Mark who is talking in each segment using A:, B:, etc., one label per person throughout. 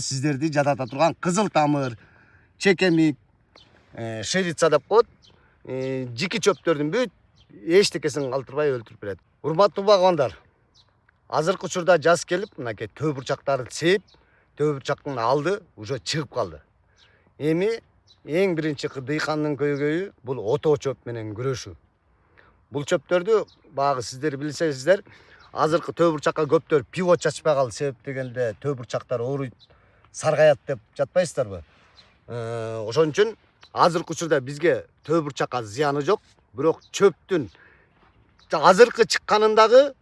A: Сиздерди жадата турган кызыл тамыр, чекемик, шерица деп коет. Жики чөптөрдүн бүт эчтекесин калтырбай өлтүрүп берет. Урматтуу багбандар, азыркы учурда жаз келип, мынакей төө бурчактарды сээп, төө бурчактын алды уже чыгып калды. Эми эң биринчи дыйкандын көйгөйү бул отоо чөп менен күрөшүү. Бул чөптөрдү багы сиздер билсеңиздер, азыркы төө бурчакка көптөр пивот чачпай калды себеп дегенде төө бурчактар ооруйт, саргаят деп жатпайсыздарбы? Ошон үчүн азыркы учурда бизге төө бурчакка зыяны жок, бирок чөптүн азыркы чыкканындагы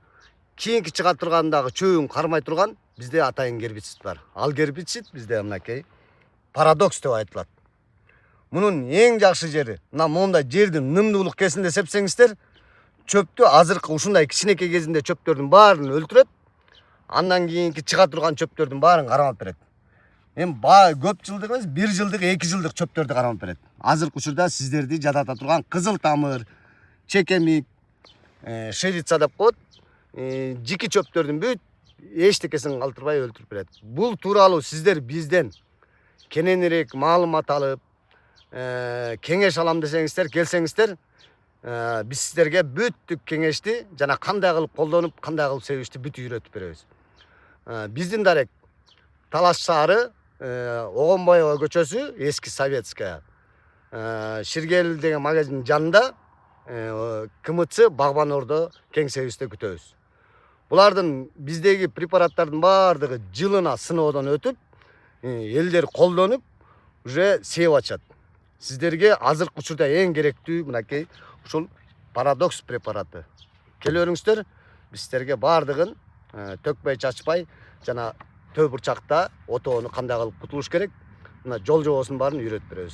A: кийинки чыга тургандагы чөбүн кармай турган бизде атайын гербицид бар. Ал гербицид бизде мынакей парадокс деп айтылат. Мунун эң жакшы жери, мына мондай жердин нымдуулук кезинде сепсеңиздер, чөптү азыркы ушундай кичинекей кезинде чөптөрдүн баарын өлтүрөт. Андан кийинки чыга турган чөптөрдүн баарын кармап берет. Эми көп жылдык эмес, 1 жылдык, 2 жылдык чөптөрдү кармап берет. Азыркы учурда сиздерди жадата турган кызыл тамыр, чекемик, шерица деп коет. Жики чөптөрдүн бүт эчтекесин калтырбай өлтүрүп берет. Бул тууралуу сиздер бизден кененирээк маалымат алып, кеңеш алам десеңиздер, келсеңиздер, биз сиздерге бүттүк кеңешти жана кандай кылып колдонуп, кандай кылып себишти бүт үйрөтүп беребиз. Биздин дарек Талаш шаары, Огонбаева көчөсү, эски Советская, Ширгел деген магазиндин жанында, КМЦ Багбан Ордо кеңсебизде күтөбүз. Булардын биздеги препараттардын баардыгы жылына сыноодон өтүп, элдер колдонуп, уже сээп атышат. Сиздерге азыркы учурда эң керектүү мынакей ушул парадокс препараты. Келиңиздер, биз сиздерге баардыгын төкпөй чачпай жана төө бурчакта отоону кандай кылып кутулуш керек, мына жол жобосунун баарын үйрөтүп беребиз.